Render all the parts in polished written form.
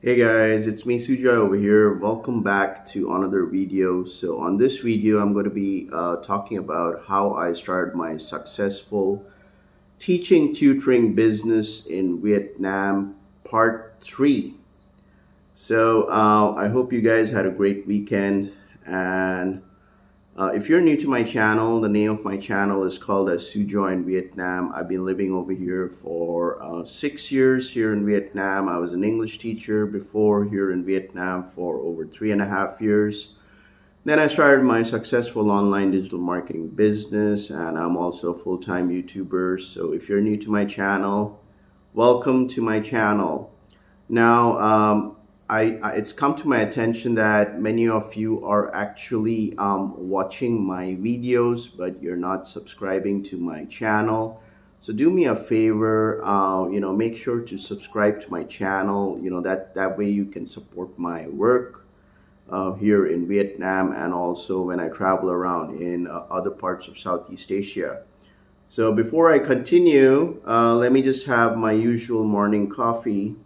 Hey guys, it's me Sujoy over here. Welcome back to another video. So on this video, I'm going to be talking about how I started my successful teaching tutoring business in Vietnam, part 3. So I hope you guys had a great weekend, and if you're new to my channel, the name of my channel is called as Sujoy in Vietnam. I've been living over here for 6 years here in Vietnam. I was an English teacher before here in Vietnam for over 3.5 years. Then I started my successful online digital marketing business, and I'm also a full-time YouTuber. So if you're new to my channel, welcome to my channel. Now, it's come to my attention that many of you are actually watching my videos, but you're not subscribing to my channel. So do me a favor, make sure to subscribe to my channel. That way you can support my work here in Vietnam, and also when I travel around in other parts of Southeast Asia. So before I continue, let me just have my usual morning coffee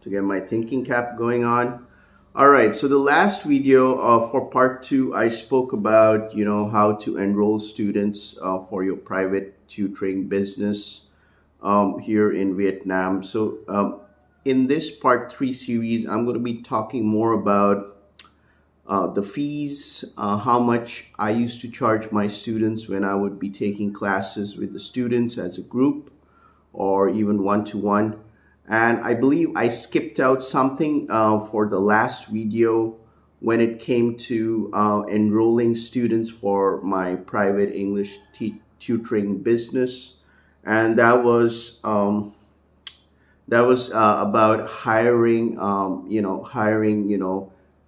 to get my thinking cap going on. All right, so the last video for part 2, I spoke about how to enroll students for your private tutoring business here in Vietnam. So in this part 3 series, I'm going to be talking more about the fees, how much I used to charge my students when I would be taking classes with the students as a group or even one-to-one. And I believe I skipped out something for the last video when it came to enrolling students for my private English tutoring business. And that was about hiring,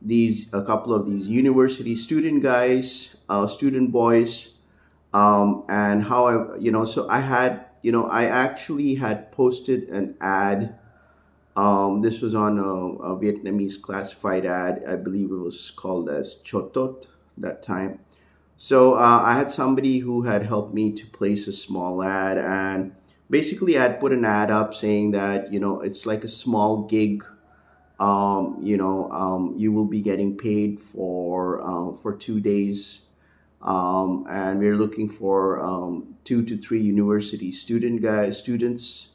these a couple of these university student guys, student boys, and how so I had, I actually had posted an ad. This was on a Vietnamese classified ad. I believe it was called as Chotot that time. So I had somebody who had helped me to place a small ad, and basically I had put an ad up saying that, it's like a small gig. You will be getting paid for 2 days, and we're looking for 2 to 3 university students,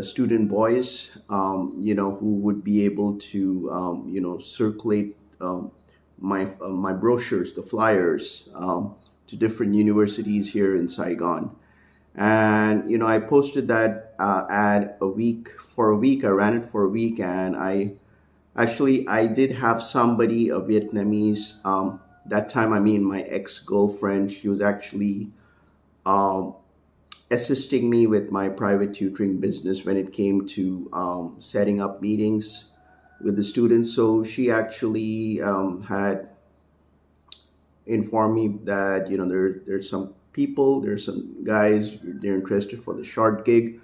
student boys, who would be able to, circulate my brochures, the flyers, to different universities here in Saigon. And I posted that ad for a week. I ran it for a week, and I did have somebody, a Vietnamese, that time, I mean, my ex-girlfriend. She was actually um, assisting me with my private tutoring business when it came to setting up meetings with the students. So she actually had informed me that there's some guys, they're interested for the short gig.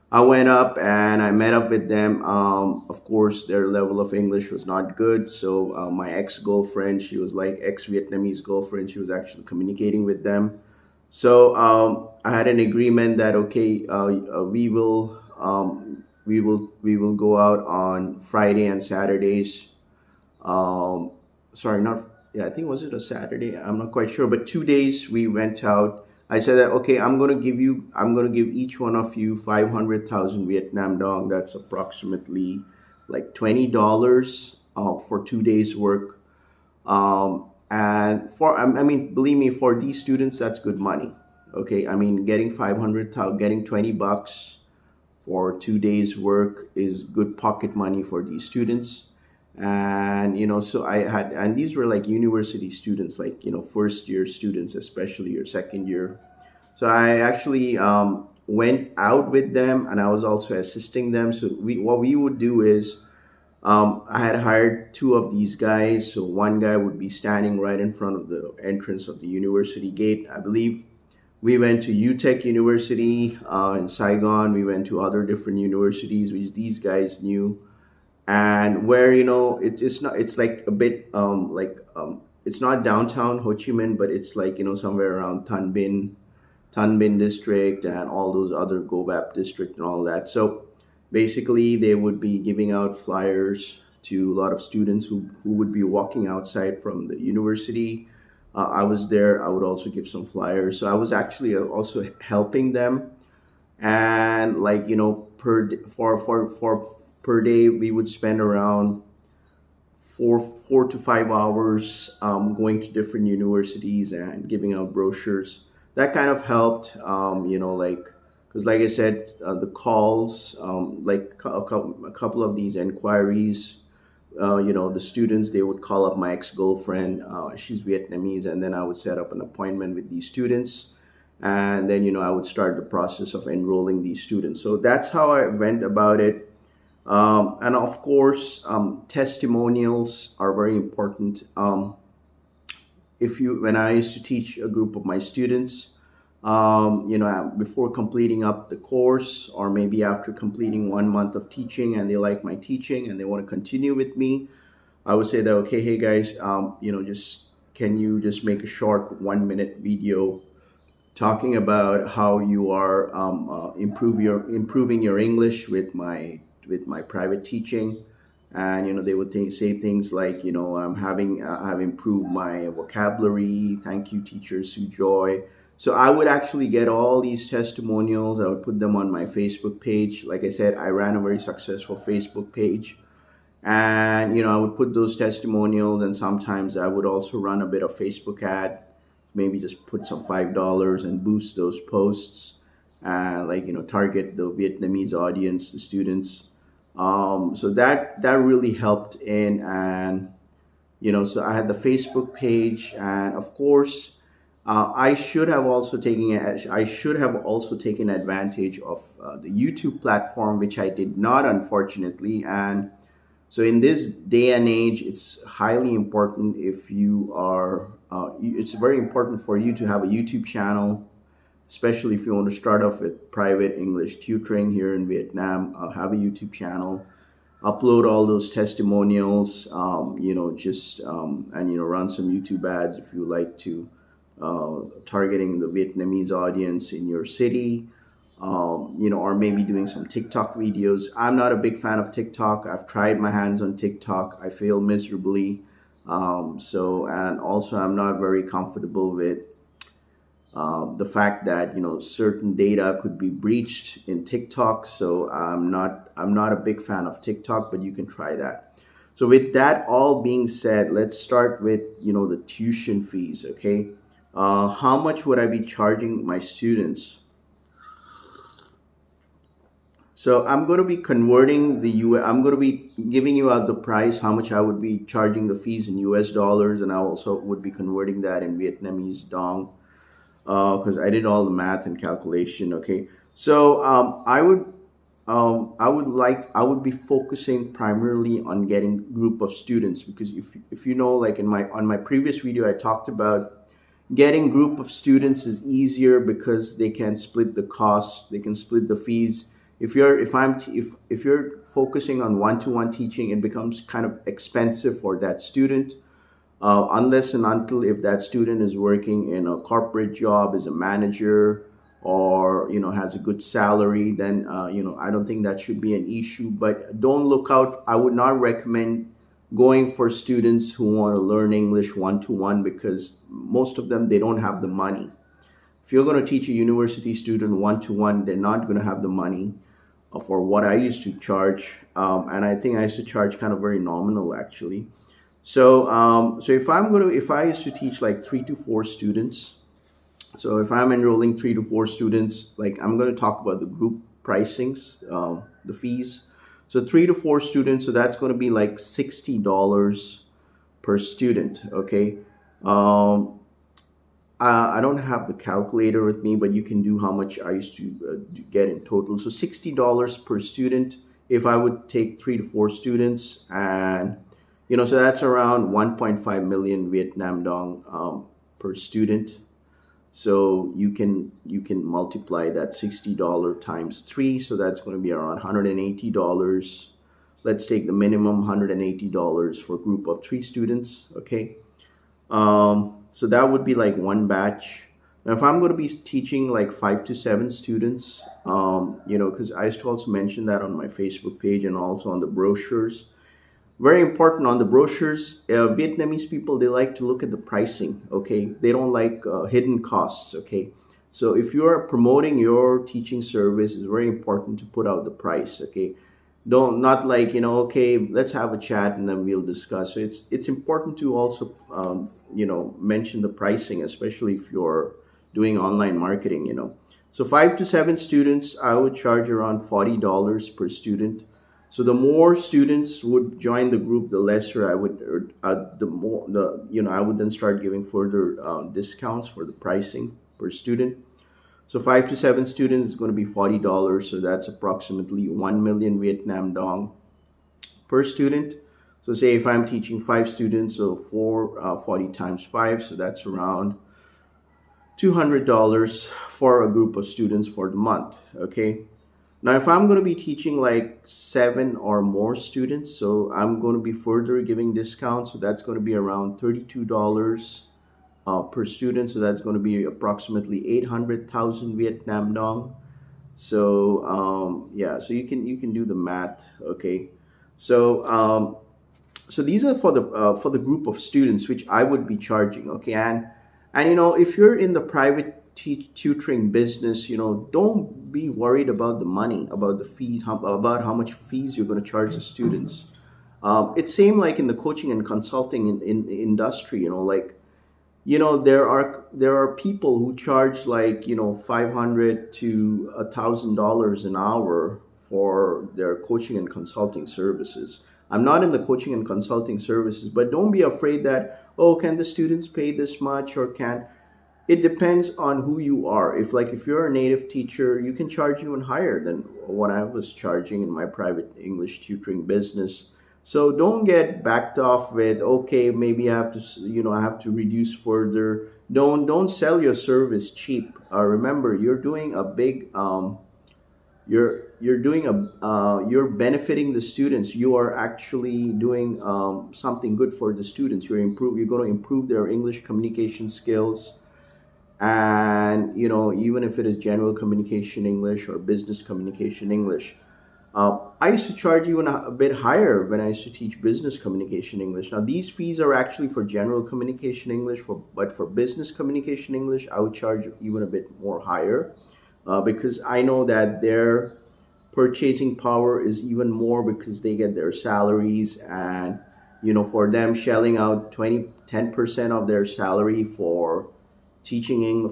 I went up and I met up with them. Of course, their level of English was not good. So my ex-girlfriend, she was like ex-Vietnamese girlfriend, she was actually communicating with them. So I had an agreement that okay, we will go out on Friday and Saturdays. Sorry, not yeah, I think was it a Saturday? I'm not quite sure, but 2 days we went out. I said that okay, I'm gonna give each one of you 500,000 Vietnam dong. That's approximately like $20 for 2 days work. And I mean, believe me, for these students, that's good money. Okay, I mean, getting 500,000, getting $20 for 2 days work is good pocket money for these students. And so I had, and these were like university students, like first year students, especially, or second year. So I actually went out with them, and I was also assisting them. So what we would do is, I had hired 2 of these guys. So one guy would be standing right in front of the entrance of the university gate. I believe we went to UTech University in Saigon. We went to other different universities which these guys knew, and where it's like a bit it's not downtown Ho Chi Minh, but it's like somewhere around Tan Tan Binh district and all those other Gobap district and all that. So basically, they would be giving out flyers to a lot of students who would be walking outside from the university. I was there. I would also give some flyers. So I was actually also helping them. And like, for per day, we would spend around 4 to 5 hours going to different universities and giving out brochures. That kind of helped, like, because like I said, the calls, like a couple of these inquiries, the students, they would call up my ex-girlfriend. She's Vietnamese, and then I would set up an appointment with these students, and then I would start the process of enrolling these students. So that's how I went about it. And of course, testimonials are very important. When I used to teach a group of my students, before completing up the course, or maybe after completing 1 month of teaching and they like my teaching and they want to continue with me, I would say that, okay, hey guys, can you just make a short 1 minute video talking about how you are improving your English with my private teaching. And they would say things like, I've improved my vocabulary, thank you teacher Sue Joy. So I would actually get all these testimonials. I would put them on my Facebook page. Like I said, I ran a very successful Facebook page, and I would put those testimonials, and sometimes I would also run a bit of Facebook ad, maybe just put some $5 and boost those posts, and target the Vietnamese audience, the students. So that really helped in. And so I had the Facebook page, and of course, I should have also taken advantage of the YouTube platform, which I did not, unfortunately. And so in this day and age, it's highly important, if you are it's very important for you to have a YouTube channel, especially if you want to start off with private English tutoring here in Vietnam. Have a YouTube channel, upload all those testimonials, and run some YouTube ads if you like to, targeting the Vietnamese audience in your city, or maybe doing some TikTok videos. I'm not a big fan of TikTok. I've tried my hands on TikTok. I fail miserably. And also I'm not very comfortable with the fact that certain data could be breached in TikTok. So I'm not a big fan of TikTok, but you can try that. So with that all being said, let's start with the tuition fees. Okay, how much would I be charging my students? So I'm going to be converting I'm going to be giving you out the price, how much I would be charging the fees in US dollars, and I also would be converting that in Vietnamese dong, because I did all the math and calculation. Okay, so I would be focusing primarily on getting group of students, because if like on my previous video, I talked about getting group of students is easier because they can split the costs, they can split the fees. If you're focusing on one-to-one teaching, it becomes kind of expensive for that student. Unless and until if that student is working in a corporate job as a manager, or has a good salary, then I don't think that should be an issue. But don't look out. I would not recommend going for students who want to learn English one-to-one, because most of them, they don't have the money. If you're going to teach a university student one-to-one, they're not going to have the money for what I used to charge, and I think I used to charge kind of very nominal, actually. So if I used to teach like 3 to 4 students, so if I'm enrolling 3 to 4 students, like I'm going to talk about the group pricings, the fees. So 3 to 4 students, so that's going to be like $60 per student. Okay. I don't have the calculator with me, but you can do how much I used to get in total. So $60 per student if I would take 3 to 4 students, and so that's around 1.5 million Vietnam dong per student. So you can multiply that $60 times 3, so that's going to be around $180. Let's take the minimum $180 for a group of 3 students. Okay. So that would be like one batch. Now, if I'm going to be teaching like 5 to 7 students, because I used to also mention that on my Facebook page and also on the brochures. Very important on the brochures, Vietnamese people, they like to look at the pricing. Okay, they don't like hidden costs. Okay, so if you are promoting your teaching service, it's very important to put out the price. Okay, don't, not like, okay, let's have a chat and then we'll discuss. So it's important to also mention the pricing, especially if you're doing online marketing. So 5 to 7 students, I would charge around $40 per student. So the more students would join the group, the lesser I would, the more the I would then start giving further discounts for the pricing per student. So 5 to 7 students is going to be $40. So that's approximately 1 million Vietnam dong per student. So say if I'm teaching 5 students, so 40 times 5, so that's around $200 for a group of students for the month. Okay. Now, if I'm going to be teaching like 7 or more students, so I'm going to be further giving discounts. So that's going to be around $32 per student. So that's going to be approximately 800,000 Vietnam dong. So yeah, so you can do the math. Okay, so so these are for the group of students which I would be charging. Okay, and if you're in the private tutoring business, don't be worried about the money, about the fees, about how much fees you're going to charge the students. It's same like in the coaching and consulting in industry. Like, there are people who charge like, 500 to $1,000 an hour for their coaching and consulting services. I'm not in the coaching and consulting services, but don't be afraid that, oh, can the students pay this much, or can it depends on who you are. If you're a native teacher, you can charge even higher than what I was charging in my private English tutoring business. So don't get backed off with, okay, maybe I have to reduce further. Don't sell your service cheap. Remember, you're doing a big you're benefiting the students. You are actually doing something good for the students. You're going to improve their English communication skills. And even if it is general communication English or business communication English, I used to charge even a bit higher when I used to teach business communication English. Now these fees are actually for general communication English, but for business communication English I would charge even a bit more higher, because I know that their purchasing power is even more, because they get their salaries. And for them, shelling out 10% of their salary for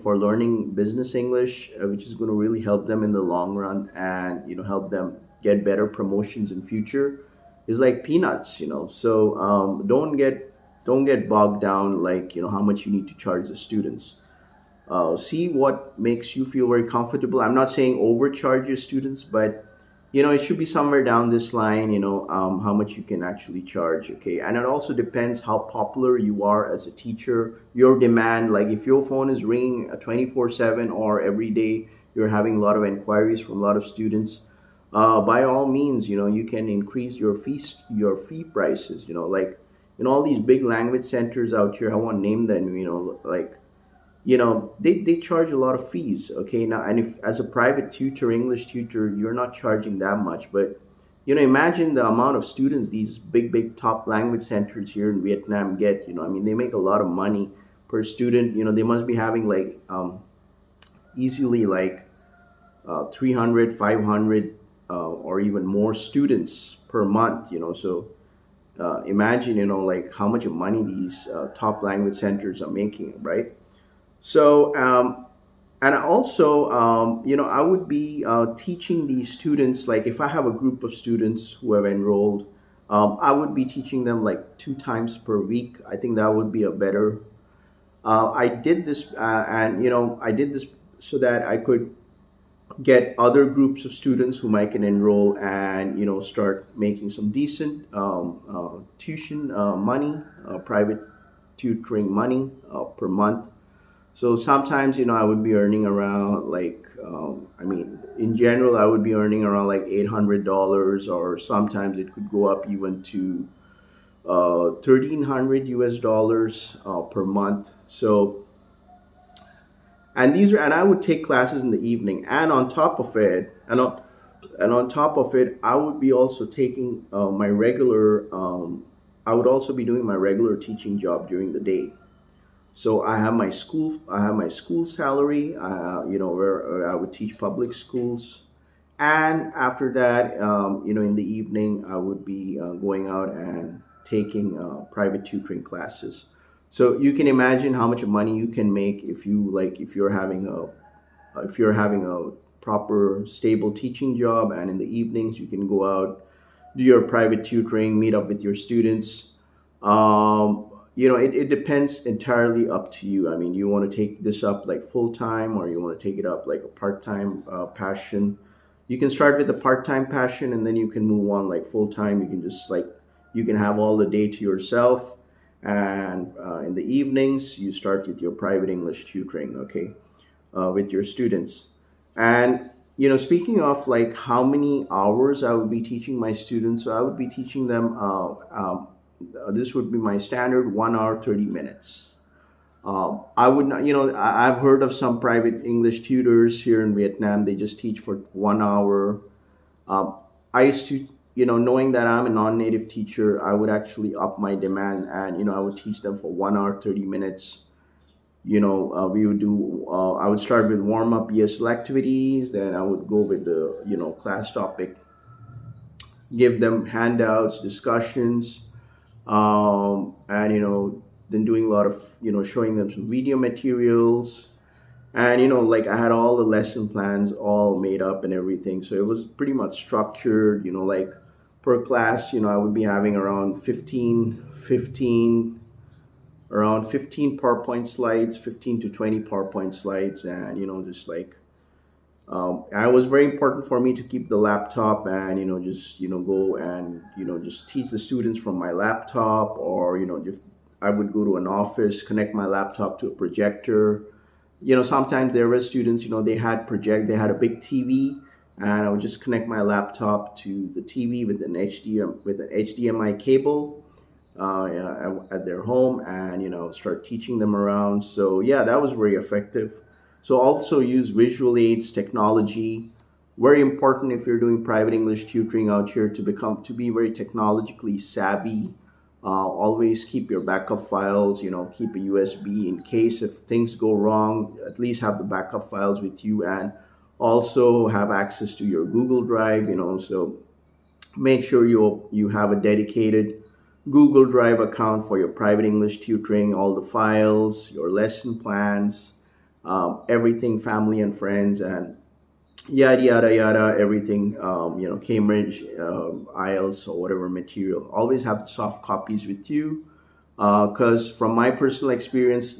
for learning business English, which is going to really help them in the long run, and help them get better promotions in future, is like peanuts. So don't get bogged down, like how much you need to charge the students. See what makes you feel very comfortable. I'm not saying overcharge your students, but it should be somewhere down this line, how much you can actually charge. Okay, and it also depends how popular you are as a teacher, your demand. Like if your phone is ringing 24/7, or every day you're having a lot of inquiries from a lot of students, by all means, you can increase your fee prices. Like all these big language centers out here, I won't name them, like they charge a lot of fees. Okay, now, and if as a private tutor, English tutor, you're not charging that much, but imagine the amount of students these big top language centers here in Vietnam get. I mean, they make a lot of money per student. They must be having like easily like 300, 500, or even more students per month. So imagine like how much money these top language centers are making, right? So, and also, I would be teaching these students, like if I have a group of students who have enrolled, I would be teaching them like 2 times per week. I think that would be a better. I did this, and I did this so that I could get other groups of students whom I can enroll, and start making some decent tuition money, private tutoring money per month. So sometimes, I would be earning around like, in general, I would be earning around like $800, or sometimes it could go up even to 1,300 US dollars per month. So And I would take classes in the evening, and on top of it, and on top of it, I would be also taking my regular. I would also be doing my regular teaching job during the day. So I have my school salary, where I would teach public schools, and after that, in the evening, I would be going out and taking private tutoring classes. So you can imagine how much money you can make if you're having a proper stable teaching job, and in the evenings you can go out, do your private tutoring, meet up with your students. It depends entirely up to you. I mean, you want to take this up like full time, or you want to take it up like a part-time passion. You can start with a part-time passion, and then you can move on like full time. You can have all the day to yourself, and in the evenings you start with your private English tutoring, okay, with your students. And speaking of like how many hours I would be teaching my students, so I would be teaching them. This would be my standard 1 hour 30 minutes. I would not, I've heard of some private English tutors here in Vietnam. They just teach for 1 hour. Um, I used to, knowing that I'm a non-native teacher, I would actually up my demand, and I would teach them for 1 hour 30 minutes. I would start with warm up ESL activities, then I would go with the class topic, give them handouts, discussions, and then doing a lot of showing them some video materials, and like I had all the lesson plans all made up and everything, so it was pretty much structured. Like per class, I would be having around 15 PowerPoint slides, 15 to 20 PowerPoint slides, and just like it was very important for me to keep the laptop, and just go and just teach the students from my laptop, or if I would go to an office, connect my laptop to a projector. Sometimes there were students, they had a big TV, and I would just connect my laptop to the TV with an HDMI cable, at their home, and start teaching them around. So yeah, that was very effective. So also use visual aids technology. Very important if you're doing private English tutoring out here, to be very technologically savvy. Always keep your backup files. Keep a USB in case if things go wrong. At least have the backup files with you, and also have access to your Google Drive. So make sure you have a dedicated Google Drive account for your private English tutoring, all the files, your lesson plans, everything, family and friends, and yada yada yada, everything. Cambridge, IELTS, or whatever material. Always have soft copies with you, because from my personal experience,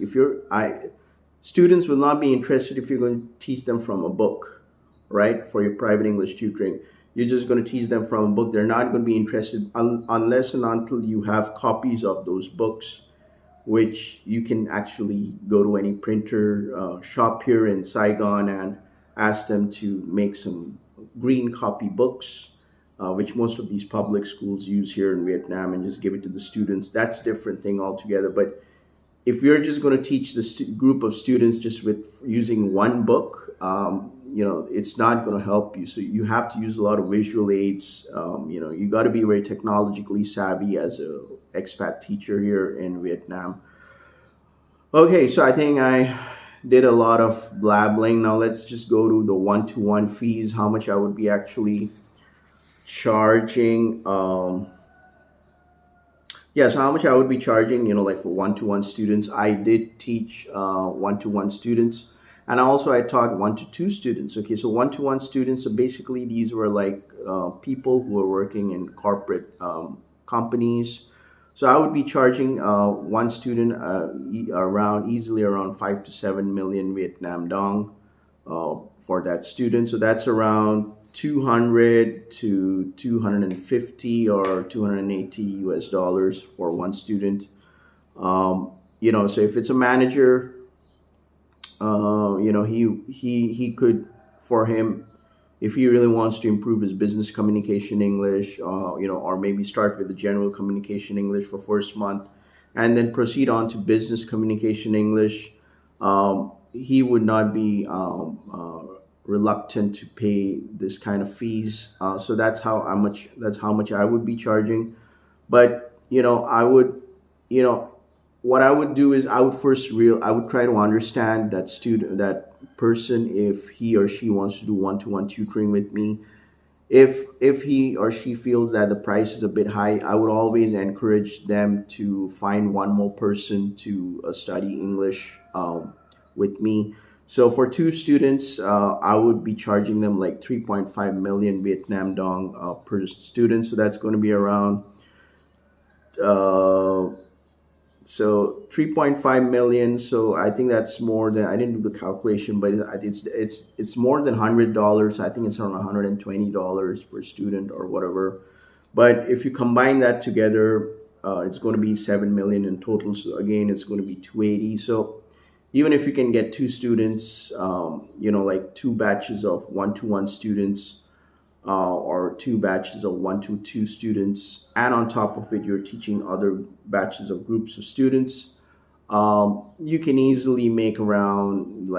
students will not be interested if you're going to teach them from a book, right? For your private English tutoring, you're just going to teach them from a book. They're not going to be interested unless and until you have copies of those books, which you can actually go to any printer shop here in Saigon and ask them to make some green copy books, which most of these public schools use here in Vietnam, and just give it to the students. That's a different thing altogether. But if you're just going to teach the group of students just with using one book, it's not going to help you. So you have to use a lot of visual aids. You got to be very technologically savvy as a expat teacher here in Vietnam. Okay, so I think I did a lot of blabbling. Now let's just go to the one-to-one fees, how much I would be actually charging. Yeah, so how much I would be charging, like for one-to-one students. I did teach one-to-one students, and also I taught one-to-two students. Okay, so one-to-one students, so basically these were like people who were working in corporate companies. So I would be charging one student easily around 5 to 7 million Vietnam dong for that student. So that's around 200 to 250 or 280 US dollars for one student. So if it's a manager, he could, for him, if he really wants to improve his business communication English, or maybe start with the general communication English for first month, and then proceed on to business communication English. he would not be reluctant to pay this kind of fees. So that's how much I would be charging. But I would, you know what I would do is I would try to understand that person, if he or she wants to do one-to-one tutoring with me. If he or she feels that the price is a bit high, I would always encourage them to find one more person to study English with me. So for two students, I would be charging them like 3.5 million Vietnam dong per student. So that's going to be around uh, so 3.5 million. So I think that's more than, I didn't do the calculation, but it's more than $100. I think it's around $120 per student or whatever. But if you combine that together, it's going to be 7 million in total. So again, it's going to be 280. So even if you can get two students, like two batches of one-to-one students, or two batches of one to two students, and on top of it, you're teaching other batches of groups of students. You can easily make around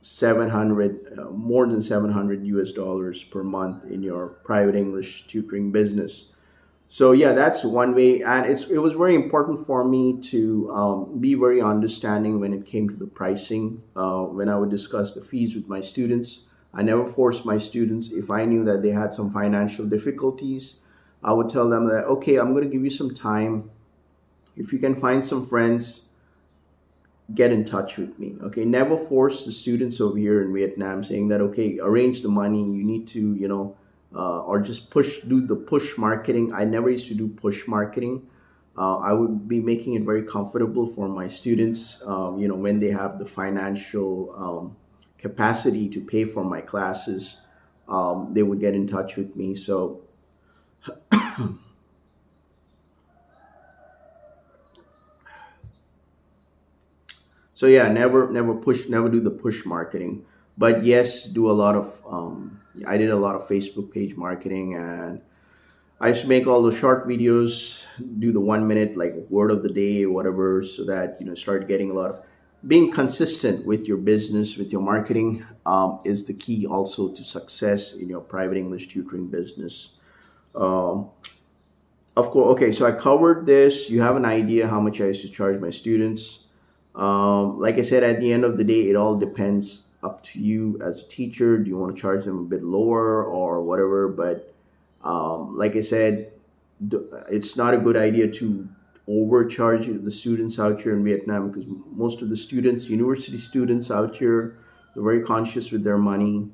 700, more than 700 US dollars per month in your private English tutoring business. So yeah, that's one way, and it was very important for me to be very understanding when it came to the pricing. When I would discuss the fees with my students, I never forced my students. If I knew that they had some financial difficulties, I would tell them that, okay, I'm going to give you some time. If you can find some friends, get in touch with me. Okay, never force the students over here in Vietnam, saying that, okay, arrange the money, you need to, or just do the push marketing. I never used to do push marketing. I would be making it very comfortable for my students, when they have the financial capacity to pay for my classes. They would get in touch with me. So yeah, never do the push marketing. But yes, do a lot of. I did a lot of Facebook page marketing, and I used to make all those short videos, do the 1 minute like word of the day, whatever, so that start getting a lot of. Being consistent with your business, with your marketing, is the key also to success in your private English tutoring business. Um, of course, okay, so I covered this. You have an idea how much I used to charge my students. Like I said, at the end of the day, it all depends up to you as a teacher. Do you want to charge them a bit lower or whatever? But like I said, it's not a good idea to overcharge the students out here in Vietnam, because most of the students, university students out here, they're very conscious with their money.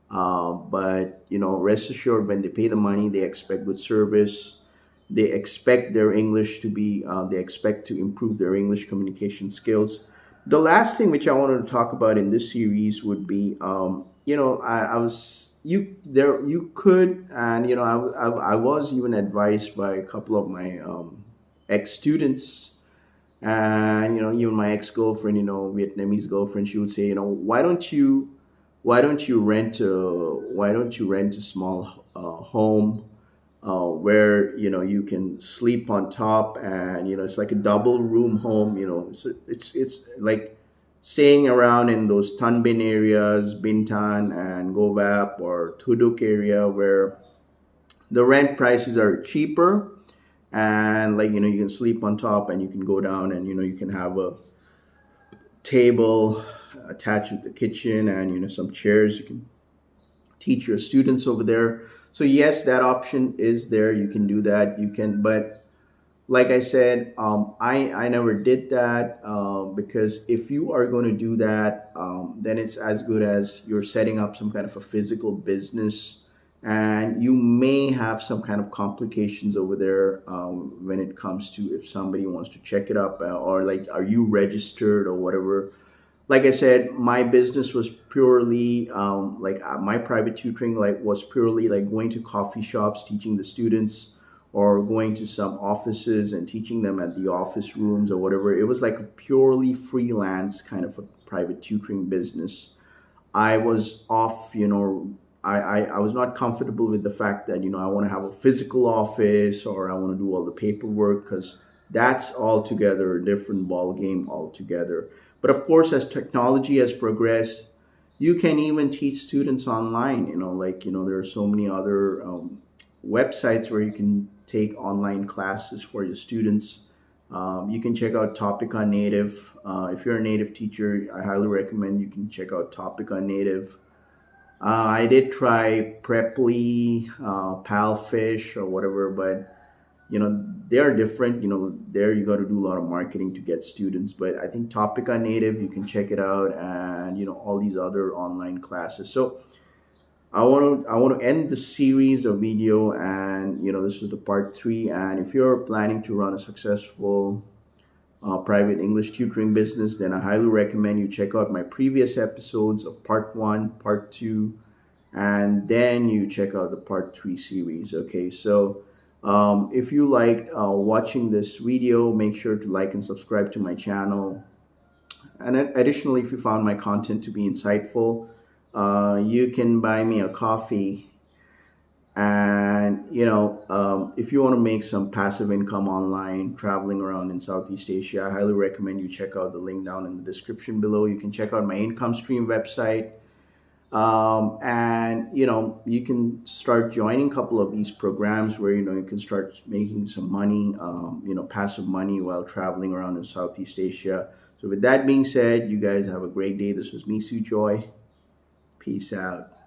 But rest assured, when they pay the money, they expect good service. They expect their English to be. They expect to improve their English communication skills. The last thing which I wanted to talk about in this series would be, I was you there you could, and I was even advised by a couple of my ex students, and even my ex girlfriend, Vietnamese girlfriend. She would say, why don't you rent a small home, where you can sleep on top, and it's like a double room home. It's like staying around in those Tan Binh areas, Bintan and Govap or Tuduk area, where the rent prices are cheaper, and you can sleep on top, and you can go down, and you can have a table attached with the kitchen, and some chairs. You can teach your students over there. So yes, that option is there. You can do that. You can, but like I said, I never did that, because if you are going to do that, then it's as good as you're setting up some kind of a physical business, and you may have some kind of complications over there, when it comes to if somebody wants to check it up, or like, are you registered or whatever. Like I said, my business was purely, my private tutoring was purely like going to coffee shops, teaching the students, or going to some offices and teaching them at the office rooms or whatever. It was like a purely freelance kind of a private tutoring business. I was off, I was not comfortable with the fact that, I want to have a physical office, or I want to do all the paperwork, because that's altogether a different ball game altogether. But of course, as technology has progressed, you can even teach students online. There are so many other websites where you can take online classes for your students. You can check out Topic on Native. If you're a native teacher, I highly recommend you can check out Topic on Native. I did try Preply, Palfish, or whatever, but they are different. There you got to do a lot of marketing to get students. But I think Topic on Native, you can check it out, and all these other online classes. So I want to end the series of video, and this is the part three. And if you're planning to run a successful private English tutoring business, then I highly recommend you check out my previous episodes of part one, part two, and then you check out the part three series. Okay, so if you liked watching this video, make sure to like and subscribe to my channel. And additionally, if you found my content to be insightful, you can buy me a coffee. And if you want to make some passive income online, traveling around in Southeast Asia, I highly recommend you check out the link down in the description below. You can check out my income stream website, and you can start joining a couple of these programs where you can start making some money, passive money while traveling around in Southeast Asia. So with that being said, you guys have a great day. This was me, Joy. Peace out.